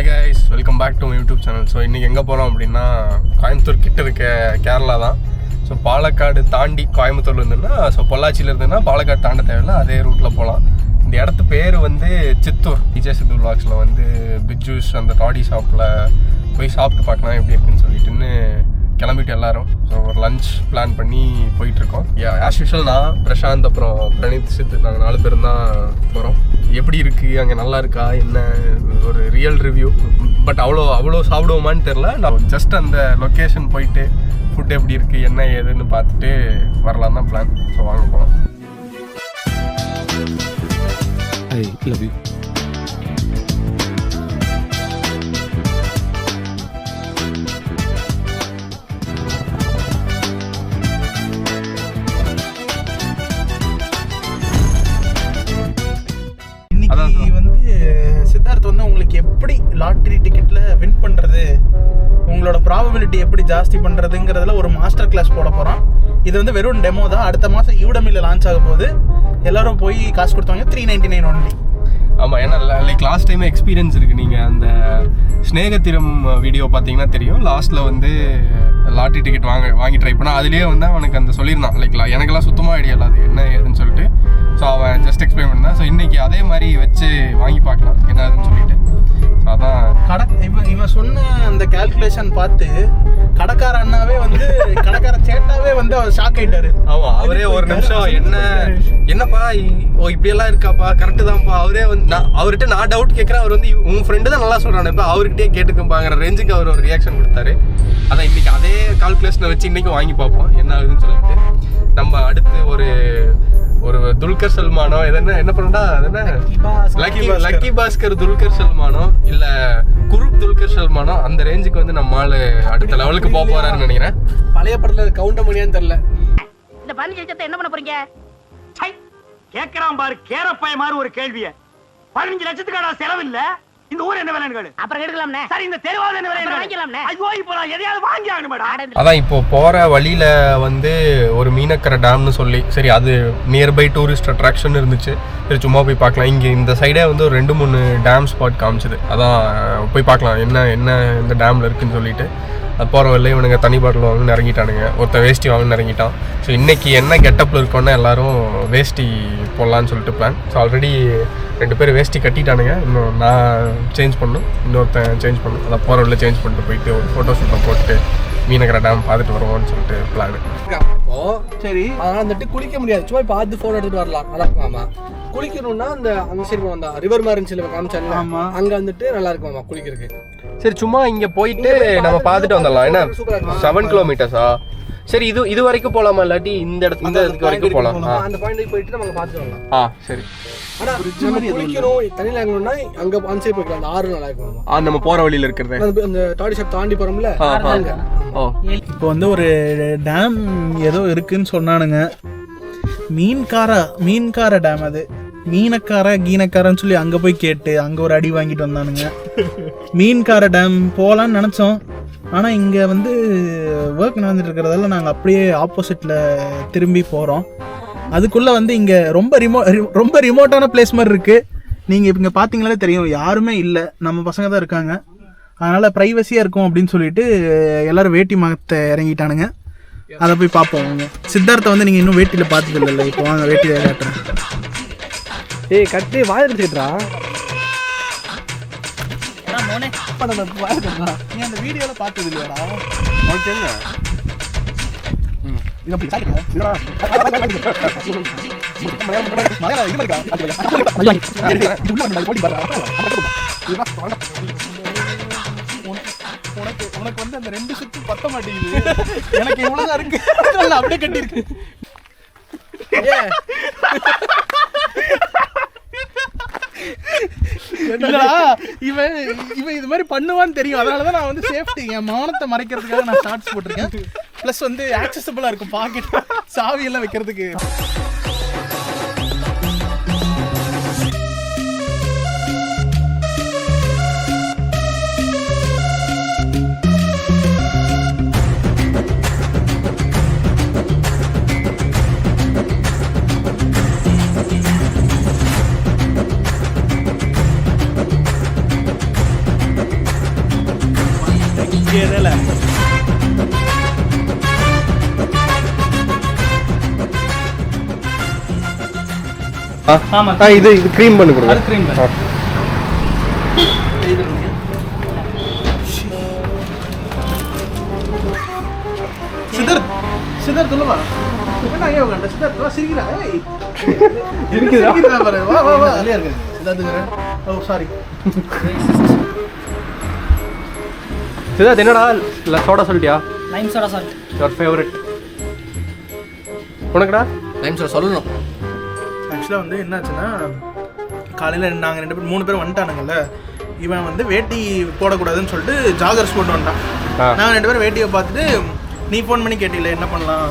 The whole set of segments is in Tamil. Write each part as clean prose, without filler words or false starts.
Hi guys, welcome back to my YouTube channel. So இன்றைக்கி எங்கே போகிறோம் அப்படின்னா கோயம்புத்தூர் கிட்ட இருக்க கேரளா தான். ஸோ பாலக்காடு தாண்டி கோயம்புத்தூர் இருந்துன்னா, ஸோ பொள்ளாச்சியில் இருந்துன்னா பாலக்காடு தாண்ட தேவையில்லை, அதே ரூட்டில் போகலாம். இந்த இடத்து பேர் வந்து சித்தூர். டிஜே சித்து விளாக்ஸில் வந்து பிஜூஸ் அந்த டாடி ஷாப்பில் போய் சாப்பிட்டு பார்க்கலாம் எப்படி இருக்குன்னு சொல்லிட்டுன்னு கிளம்பிட்டு எல்லாரும். ஸோ ஒரு லஞ்ச் பிளான் பண்ணி போயிட்டுருக்கோம். ஆஸ் யூஷுவல் நான், பிரசாந்த், அப்புறம் பிரணீத், சித்து, நாங்கள் 4 பேரும் தான் போகிறோம். எப்படி இருக்குது, அங்கே நல்லா இருக்கா, என்ன ஒரு ரியல் ரிவ்யூ. பட் அவ்வளோ சாப்பிடுவோமான்னு தெரில. நான் ஜஸ்ட் அந்த லொக்கேஷன் போயிட்டு ஃபுட் எப்படி இருக்குது என்ன ஏதுன்னு பார்த்துட்டு வரலாம் தான் பிளான். ஸோ வாங்க போகலாம். I love you. இன்னைக்கு வந்து சித்தார்த் வந்து உங்களுக்கு எப்படி லாட்ரி டிக்கெட்ல வின் பண்றது, உங்களோட ப்ராபபிலிட்டி எப்படி ஜாஸ்தி பண்றதுங்கிறதுல ஒரு மாஸ்டர் கிளாஸ் போட போறோம். இது வந்து வெறும் டெமோ தான். அடுத்த மாதம் யூடமில லான்ச் ஆக போகுது. எல்லாரும் போய் காசு கொடுத்தாங்க. 399 ஒன்லி. ஆமாம், ஏன்னா லைக் லாஸ்ட் டைம் எக்ஸ்பீரியன்ஸ் இருக்குது. நீங்கள் அந்த ஸ்நேகத்திரம் வீடியோ பார்த்தீங்கன்னா தெரியும். லாஸ்ட்டில் வந்து லாட்ரி டிக்கெட் வாங்கி ட்ரை பண்ணால் அதுலேயே வந்து அவனுக்கு அந்த சொல்லியிருந்தான். லைக் எனக்கெல்லாம் சுத்தமாக ஐடியா இல்லை அது என்ன ஏதுன்னு சொல்லிட்டு. ஸோ அவன் ஜஸ்ட் எக்ஸ்பிளைன் பண்ணான். ஸோ இன்றைக்கி அதே மாதிரி வச்சு வாங்கி பார்க்கலாம் என்ன ஏதுன்னு சொல்லிட்டு. ஸோ அதான் இவன் சொன்ன அந்த கால்குலேஷன் பார்த்து கடைக்கார அண்ணாவே வந்து கடைக்கார சேட்டாவே வந்து அவர் ஷாக் ஆயிட்டாரு. ஆமாம், அவரே ஒரு நிமிஷம் என்னப்பா இப்படியெல்லாம் இருக்காப்பா, கரெக்டு தான்ப்பா. அவரே வந்து அவர்கிட்ட நான் டவுட் கேட்குறேன். அவர் வந்து உங்கள் ஃப்ரெண்டு தான் நல்லா சொல்கிறானே, இப்போ அவர்கிட்டே கேட்டுக்கும்பாங்கிற ரேஞ்சுக்கு அவர் ஒரு ரியாக்ஷன் கொடுத்தாரு. அதான் இன்றைக்கி அதே கால்குலேஷனை வச்சு இன்றைக்கி வாங்கி பார்ப்போம் என்ன ஆகுதுன்னு சொல்லிட்டு. நம்ம அடுத்து ஒரு துல்கர் சல்மானோ என்ன பண்ணா, அது என்ன லக்கி பாஸ்கர் துல்கர் சல்மானோ இல்ல குரூப் துல்கர் சல்மானோ, அந்த ரேஞ்சுக்கு வந்து நம்ம ஆளு அடுத்த லெவலுக்கு போக போறாருன்னு நினைக்கிறேன். பழைய படத்துல கவுண்ட மணியான்னு தெரியல. இந்த 15 லட்சத்தை என்ன பண்ண போறீங்க? கேக்குறான் பாரு கேரப்பாய மாதிரி ஒரு கேள்விய. 15 லட்சத்துக்கான செலவு இல்ல. இந்த ஊர் என்ன விலைன்னு கேளு. அப்புறம் எடுக்கலாம்னே. சரி, இந்த தெருவாத என்ன விலைன்னு வாங்கிக்கலாம்னே. ஐயோ இப்போ நான் எதையாவது வாங்கி ஆகணுமேடா. அதான் இப்போ போற வழியில வந்து ஒரு மீனக்கரை டேம்னு சொல்லி, சரி அது நியர்பை டூரிஸ்ட் அட்ராக்ஷன் இருந்துச்சு. சரி சும்மா போய் பார்க்கலாம். இங்கே இந்த சைடே வந்து ஒரு 2-3 டேம் ஸ்பாட் காமிச்சுது. அதான் போய் பார்க்கலாம் என்ன இந்த டேமில் இருக்குன்னு சொல்லிட்டு. அது போகிற வழியில் இவனுங்க தண்ணி பாட்டில் வாங்கன்னு இறங்கிட்டானுங்க. ஒருத்தன் வேஷ்டி வாங்கன்னு இறங்கிட்டான். ஸோ இன்றைக்கி என்ன கெட்டப்பில் இருக்கோன்னா எல்லோரும் வேஷ்டி போடலான்னு சொல்லிட்டு பிளான். ஸோ ஆல்ரெடி 2 பேர் வேஷ்டி கட்டிட்டானுங்க. இன்னும் நான் சேஞ்ச் பண்ணணும், இன்னொருத்தன் சேஞ்ச் பண்ணணும். அதை போகிற வழியில் சேஞ்ச் பண்ணிட்டு போயிட்டு ஒரு ஃபோட்டோ ஷூட்டை போட்டு மீனக்கரை டேம் பார்த்துட்டு வருவோம்னு சொல்லிட்டு பிளான். சரி, ஆனால் வந்துட்டு குளிக்க முடியாது. சும்மா பார்த்து ஃபோட்டோ எடுத்துட்டு வரலாம். நல்லா இருக்கும். ஆமாம், குளிக்கணும்னா அந்த சைடு வந்தா ரிவர் மாதிரி இருந்துச்சு காமிச்சால, அங்கே வந்துட்டு நல்லா இருக்கும். ஆமாம், குளிக்கிறதுக்கு. சரி சும்மா இங்கே போயிட்டு நம்ம பார்த்துட்டு வந்துடலாம். ஏன்னா 7 கிலோமீட்டர்ஸா? சரி, இது வரைக்கும் போகலாமா, இல்லாட்டி இந்த இடத்துக்கு வரைக்கும் போகலாம்? அந்த பாயிண்ட் போயிட்டு நம்ம பார்த்துட்டு வரலாம். சரி. ஆனால் குளிக்கணும் தண்ணியில் இறங்கணும்னா அங்கே அந்த சைடு போய்க்கலாம். அந்த ஆறு நல்லா இருக்கும். நம்ம போகிற வழியில் இருக்கிறது அந்த டாடி ஷாப் தாண்டி போகிறோம்ல. இப்போ வந்து ஒரு டேம் ஏதோ இருக்குன்னு சொன்னானுங்க. மீன்கார டேம். அது கீனக்காரன்னு சொல்லி அங்கே போய் கேட்டு அங்கே ஒரு அடி வாங்கிட்டு வந்தானுங்க. மீன்கார டேம் போகலான்னு நினச்சோம். ஆனால் இங்கே வந்து ஒர்க் நடந்துட்டு இருக்கிறதால நாங்கள் அப்படியே ஆப்போசிட்டில் திரும்பி போகிறோம். அதுக்குள்ளே வந்து இங்கே ரொம்ப ரிமோட்டான பிளேஸ் மாதிரி இருக்குது. நீங்கள் இங்கே பார்த்தீங்களாலே தெரியும், யாருமே இல்லை, நம்ம பசங்க தான் இருக்காங்க. அதனால் ப்ரைவசியாக இருக்கும் அப்படின்னு சொல்லிட்டு எல்லோரும் வேட்டி மகத்தை இறங்கிட்டானுங்க. அதை போய் பார்ப்போம். சித்தார்த்தை வந்து நீங்கள் இன்னும் வேட்டியில் பார்த்தது இல்லை. இப்போ வாங்க வேட்டியை காட்டுறேன். ஏய் கட்டி வாய் எடுத்துக்கிட்டா நீ அந்த வீடியோவில் பார்த்தது இல்லையாடா? உனக்கு வந்து அந்த 2 சுத்து பத்த மாட்டேங்குது. எனக்கு இவ்வளவுதான் இருக்கு. அப்படியே கட்டிருக்கு. இவன் இது மாதிரி பண்ணுவான்னு தெரியும். அதனாலதான் நான் வந்து சேஃப்டி, என் மானத்தை மறைக்கிறதுக்காக நான் ஷார்ட்ஸ் போட்டிருக்கேன். பிளஸ் வந்து ஆக்சசபிளா இருக்கும். பாக்கெட் சாவி எல்லாம் வைக்கிறதுக்கு. கேரள ஆமா இது க்ரீம் பண்ணி கொடுங்க. அது cream பண்ணு. சிதர் சிதர் சொல்லுவா என்ன ஐயோ கண்ட சிதர் வா சிரிக்கிறா ஏய் இருக்குதா பாரு வா வா வா அலியா இருக்கு சிதர்ங்கற ஓ சாரி சிதார்த் என்னடா சோடா சொல்லிட்டியா? Lime soda salt. Your favourite. உனக்குடா? டைம் சார் சொல்லணும். ஆக்சுவலாக வந்து என்னாச்சுன்னா காலையில் நாங்கள் 2 பேர் 3 பேர் வந்துட்டானுங்கல்ல, இவன் வந்து வேட்டி போடக்கூடாதுன்னு சொல்லிட்டு ஜாகர்ஸ் போட்டு வந்துட்டான். நாங்கள் 2 பேரும் வேட்டியை பார்த்துட்டு நீ ஃபோன் பண்ணி கேட்டில என்ன பண்ணலாம்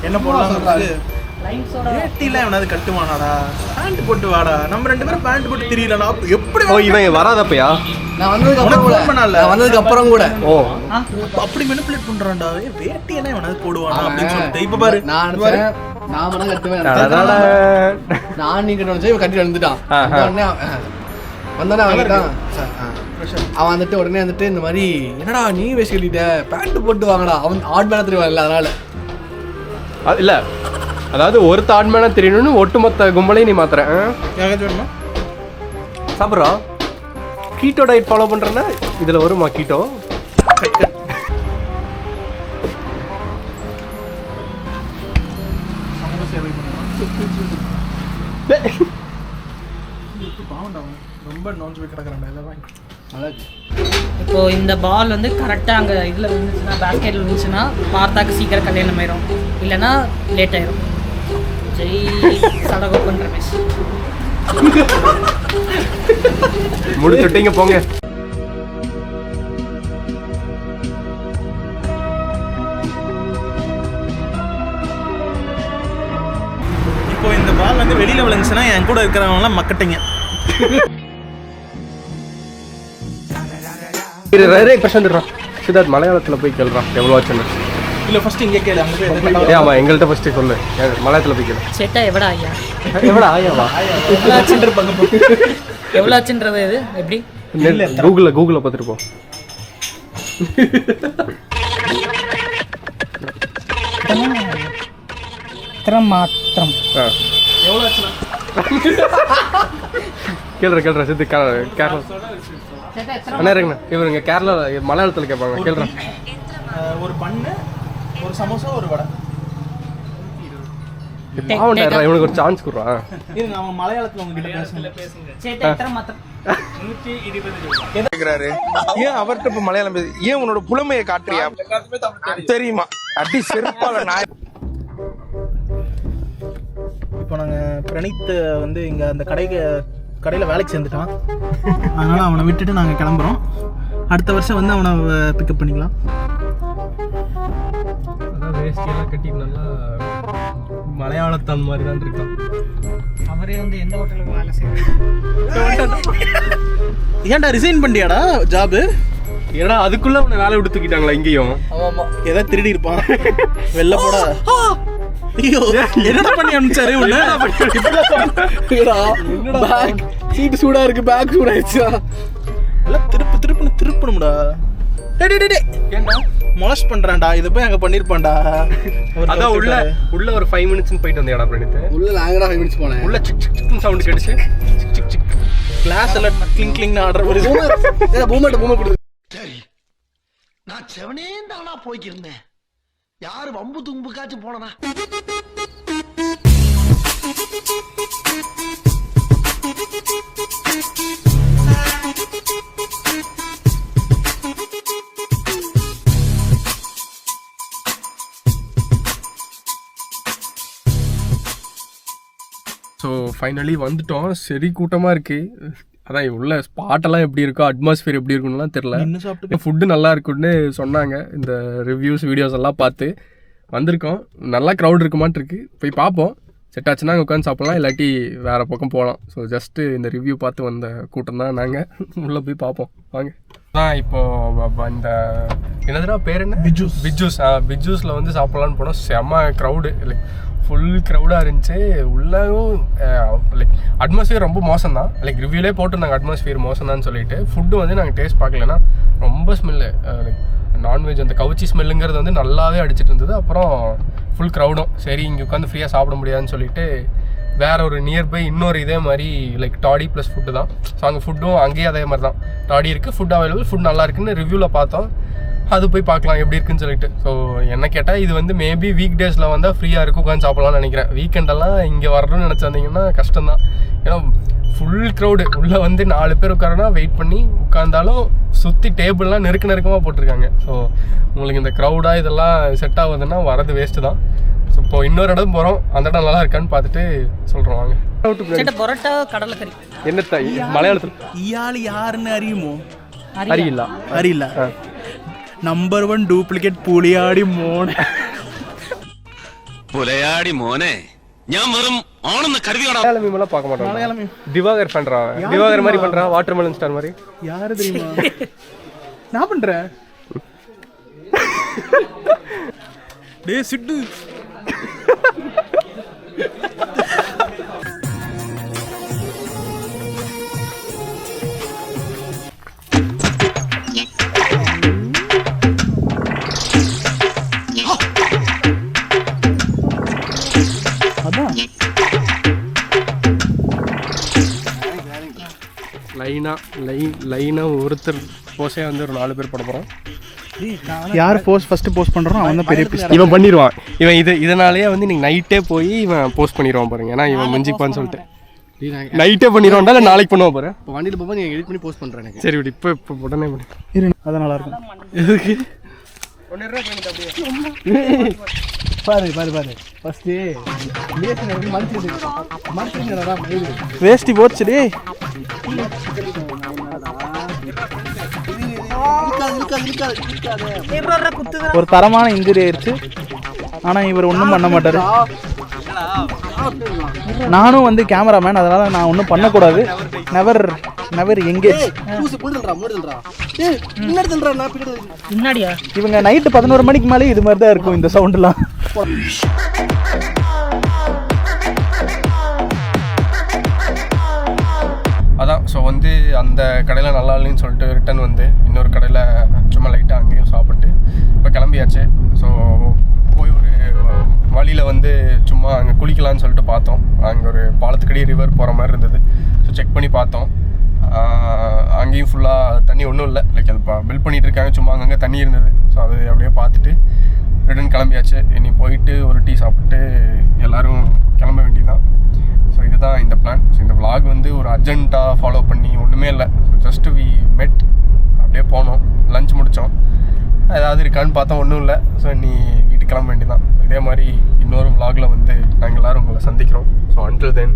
என்ன போடலாம் லைம் சோடா வேட்டிலாம் எவனாவது கட்டுவானாடா, பேண்ட் போட்டு வாடா, நம்ம 2 பேரும் பேண்ட் போட்டு தெரியலடா எப்படி ஓ இவன் வராதப்பயா? நான் வந்ததுக்கு உனக்கு அப்புறம் phone பண்ணல. நான் வந்ததுக்கு அப்புறம் கூட ஓ அப்படி மெனிப்புலேட் பண்றான்டா, வேட்டி என்ன எவனாவது போடுவானா அப்படின்னு சொல்லிட்டு இப்ப பாரு நான் நினைச்சேன் நான் மட்டும் கட்டுவேன். அடடடா. நான் நீ கட்ட இவன் கட்டிட்டு வந்துட்டான். உடனே வந்தானே அவன்கிட்டான் அவன் வந்துட்டு உடனே வந்துட்டு இந்த மாதிரி என்னடா நீ வேஸ்ட் கட்டிட்ட பேண்ட் போட்டு வாங்கடா. அவன் ஆட் மேல தெரியும் அதனால இல்ல அதாவது ஒரு தாட்மேனா தெரியணும்னு ஒட்டுமொத்த கும்பலையும் நீ மாத்துற. யாராச்சும் வேணுமா? சாப்பிட்றோம் கீட்டோ டயட் ஃபாலோ பண்றேன்னா இதுல வருமா கீட்டோ? ரொம்ப நோஞ்சு போய் கிடக்குறான்டா எல்லாம். இப்போ இந்த பால் வந்து கரெக்டாக அங்கே இதில் விழுந்துச்சுன்னா பேஸ்கெட்டில் விழுந்துச்சுன்னா பார்த்தாக்கு சீக்கிரம் கல்யாணம் ஆயிரும், இல்லைன்னா லேட் ஆயிரும். ஜெய் சடகோ பண்ணுற மிஸ் முடிச்சுட்டீங்க போங்க. இப்போ இந்த பால் வந்து வெளியில விழுந்துச்சுன்னா என் கூட இருக்கிறவங்கலாம் மக்கட்டிங்க. சித்தார்த் மலையாளத்துல போய் கேள்றான் எவ்வளோ ஆச்சுன்னு. இல்ல ஃபர்ஸ்ட் இங்கே கேளு, அங்க போய் எதுக்கு ஆமா எங்கள்கிட்ட ஃபர்ஸ்ட் சொல்லு, மலையாளத்துல போய் கேளு. செட்டா எவ்வளோ ஐயா எவ்வளோ ஆயாவா? எவ்வளோ ஆச்சுன்ற எவ்வளோ ஆச்சுன்றது இது எப்படி கூகுளில் பார்த்துட்டு போ. மாத்திரம் எவ்வளவு ஆச்சுனா கேள்ற சித்து கேரளா அண்ணா இருக்குண்ணா இவருங்க கேரளா மலையாளத்தில் கேட்பாங்க. கேள்றேன். ஒரு பண்ணு ஒரு சமோசா ஒரு வடை. இவனுக்கு ஒரு சான்ஸ் கொடுறான். இருங்க அவன் மலையாளத்துல உங்ககிட்ட பேசுங்க. சேட்டா எத்தனை மாத்திரம் 120 கேக்குறாரு. ஏன் அவர்கிட்ட இப்ப மலையாளம் பேசு, ஏன் உன்னோட புலமையை காட்டுறியா தெரியுமா? அடி செருப்பால நாய். இப்போ நாங்கள் பிரணீத் வந்து இங்கே அந்த கடையில் வேலைக்கு சேர்ந்துட்டான். அதனால் அவனை விட்டுட்டு நாங்கள் கிளம்புறோம். அடுத்த வருஷம் வந்து அவனை பிக்கப் பண்ணிக்கலாம். அதான் வேஷ்டியெல்லாம் கட்டி நல்லா மலையாளத்தான் மாதிரி தான் இருக்கான். அவரே வந்து எந்த ஹோட்டலுக்கு வேலை செய்யறாரு? ஏன்டா ரிசைன் பண்ணியாடா ஜாபு? ஏன்னா அதுக்குள்ள அவனை வேலை விட்டு தூக்கிட்டாங்களா இங்கேயும்? ஏதாவது திருடி இருப்பான். வெளில போடா. ஐயோ என்னடா பண்ணி அனுப்பிச்சாரு உள்ள? சீட்டு சூடா இருக்கு, பேக் சூடாயிடுச்சா? எல்லாம் திருப்பணும்டா. ஏன்டா மொலஸ்ட் பண்றான்டா, இதை போய் அங்க பண்ணிருப்பான்டா. அதான் உள்ள ஒரு 5 மினிட்ஸ் போயிட்டு வந்தேடா பிரணீத். உள்ள நாங்கடா 5 மினிட்ஸ் போனேன். உள்ள சிக் சிக் சிக் சவுண்ட் கேட்டுச்சு. சிக் சிக் சிக் கிளாஸ் எல்லாம் கிளிங் கிளிங் ஆடுற ஒரு பூமர் கொடுத்து. சரி, நான் செவனே தானா போய்க்கிருந்தேன். யாரு வம்பு தும்புக்காச்சும் போனா? ஸோ ஃபைனலி வந்துட்டோம். சரி கூட்டமாக இருக்குது. அதான் உள்ள ஸ்பாட்டெல்லாம் எப்படி இருக்கோ, அட்மாஸ்ஃபியர் எப்படி இருக்குன்னுலாம் தெரில. ஃபுட்டு நல்லா இருக்குன்னு சொன்னாங்க. இந்த ரிவ்யூஸ் வீடியோஸ் எல்லாம் பார்த்து வந்திருக்கோம். நல்லா க்ரௌட் இருக்குமான்ட்டு இருக்குது. போய் பார்ப்போம். செட் ஆச்சுன்னா அங்கே உட்காந்து சாப்பிட்லாம், இல்லாட்டி வேறு பக்கம் போகலாம். ஸோ ஜஸ்ட்டு இந்த ரிவ்யூ பார்த்து வந்த கூட்டம் தான் நாங்கள். உள்ளே போய் பார்ப்போம் வாங்க. இப்போது இந்த என்னதுனா பேர் என்ன, பிஜூஸில் வந்து சாப்பிட்லான்னு போனோம். செம்ம க்ரௌடு, லைக் ஃபுல் க்ரௌடாக இருந்துச்சு. உள்ளவும் லைக் அட்மாஸ்ஃபியர் ரொம்ப மோசம் தான். லைக் ரிவ்யூலே போட்டிருந்தாங்க அட்மாஸ்ஃபியர் மோசம் தான் சொல்லிட்டு. ஃபுட்டு வந்து நாங்கள் டேஸ்ட் பார்க்கலன்னா ரொம்ப ஸ்மெல்லு. லைக் நான்வெஜ் அந்த கவுச்சி ஸ்மெல்லுங்கிறது வந்து நல்லாவே அடிச்சிட்டு இருந்தது. அப்புறம் ஃபுல் க்ரௌடும். சரி இங்கே உட்காந்து ஃப்ரீயாக சாப்பிட முடியாதுன்னு சொல்லிட்டு வேற ஒரு நியர்பை இன்னொரு இதே மாதிரி லைக் டாடி ப்ளஸ் ஃபுட்டு தான். ஸோ அங்கே ஃபுட்டும் அங்கேயே அதே மாதிரி தான். டாடி இருக்குது, ஃபுட் அவைலபிள், ஃபுட் நல்லா இருக்குன்னு ரிவ்யூவில் பார்த்தோம். அது போய் பார்க்கலாம் எப்படி இருக்குன்னு சொல்லிட்டு. ஸோ என்ன கேட்டால் இது வந்து மேபி வீக் டேஸில் வந்தால் ஃப்ரீயாக இருக்கும், உட்காந்து சாப்பிட்லான்னு நினைக்கிறேன். வீக்கெண்டெல்லாம் இங்கே வரணும்னு நினச்சி வந்தீங்கன்னா கஷ்டம்தான். ஏன்னா ஃபுல் க்ரௌடு. உள்ளே வந்து 4 பேர் உட்காரனா வெயிட் பண்ணி உட்காந்தாலும் சுற்றி டேபிள்லாம் நெருக்கமாக போட்டிருக்காங்க. ஸோ உங்களுக்கு இந்த க்ரௌடாக இதெல்லாம் செட் ஆகுதுன்னா வரது வேஸ்ட்டு தான். ஸோ இப்போ இன்னொரு இடம் போகிறோம், அந்த இடம் நல்லா இருக்கான்னு பார்த்துட்டு சொல்கிறோம் வாங்க. பரோட்டா கடலைக்கறி என்ன மலையாளத்தில் ഇയാൾ யாருன்னு அறியுமோ? അറിയില്ല. അറിയില്ല. നമ്പർ 1 ഡ്യൂപ്ലിക്കേറ്റ് പുളിയാടി മോനെ. പുലയാടി മോനെ, ഞാൻ വെറും ആണെന്ന് കരുതി மலையாள மீமெல்லாம் பார்க்க மாட்டோம். திவாகர் பண்றான், திவாகர் மாதிரி பண்றான், வாட்டர் மெலன் ஸ்டார் மாதிரி. யாரு தெரியுமா? நான் பண்றேன். டேய் சிட்டு. லைனா ஒருத்தர் போஸே வந்து ஒரு 4 பேர் போட போகிறோம். யார் ஃபர்ஸ்ட் போஸ்ட் பண்றானோ அவன் தான் பெரிய பிஸ்ட். இவன் பண்ணிடுவான். இவன் இதனாலேயே வந்து நீங்கள் நைட்டே போய் இவன் போஸ்ட் பண்ணிடுவான் பாருங்க. ஏன்னா இவன் முஞ்சிப்பான்னு சொல்லிட்டு நைட்டே பண்ணிடுவான்டா, இல்லை நாளைக்கு பண்ணுவான் பாரு. இப்போ வண்டியில் போகும்போது நீங்கள் எடிட் பண்ணி போஸ்ட் பண்ணுறேன் எனக்கு. சரி விடு, இப்போ உடனே இரு, அது நல்லா இருக்கும். எதுக்கு பாரு ஃபஸ்ட்டு வேஷ்டி போச்சு டே. ஒரு தரமான இன்ஜுரி ஆயிடுச்சு. ஆனா இவர் ஒன்றும் பண்ண மாட்டாரு. நானும் வந்து கேமராமேன், அதனால நான் ஒன்றும் பண்ணக்கூடாது. Never engage. முன்னாடியா இவங்க நைட்டு 11 மணிக்கு மேலே இது மாதிரி தான் இருக்கும் இந்த சவுண்ட்லாம். அதான். ஸோ வந்து அந்த கடையில் நல்லா இல்லைன்னு சொல்லிட்டு ரிட்டன் வந்து இன்னொரு கடையில் சும்மா லைட்டாக அங்கேயும் சாப்பிட்டு இப்போ கிளம்பியாச்சு. ஸோ போய் ஒரு வழியில் வந்து சும்மா அங்கே குளிக்கலான்னு சொல்லிட்டு பார்த்தோம். அங்கே ஒரு பாலத்துக்கடி ரிவர் போகிற மாதிரி இருந்தது. ஸோ செக் பண்ணி பார்த்தோம். அங்கேயும் ஃபுல்லாக தண்ணி ஒன்றும் இல்லை. லைக் அது பில்ட் பண்ணிகிட்டு இருக்காங்க, சும்மா அங்கங்கே தண்ணி இருந்தது. ஸோ அது அப்படியே பார்த்துட்டு ரிட்டன் கிளம்பியாச்சு. இனி போயிட்டு ஒரு டீ சாப்பிட்டு எல்லோரும் கிளம்ப வேண்டியதுதான். ஸோ இதுதான் இந்த பிளான். ஸோ இந்த vlog வந்து ஒரு அர்ஜென்ட்டாக ஃபாலோ பண்ணி ஒன்றுமே இல்லை. ஸோ ஜஸ்ட் வி மெட், அப்படியே போனோம், லஞ்ச் முடித்தோம், ஏதாவது இருக்கான்னு பார்த்தா ஒன்றும் இல்லை. ஸோ நீ வீட்டுக்கு கிளம்ப வேண்டியதான். இதே மாதிரி இன்னொரு vlogல வந்து நாங்கள் எல்லோரும் உங்களை சந்திக்கிறோம். So until then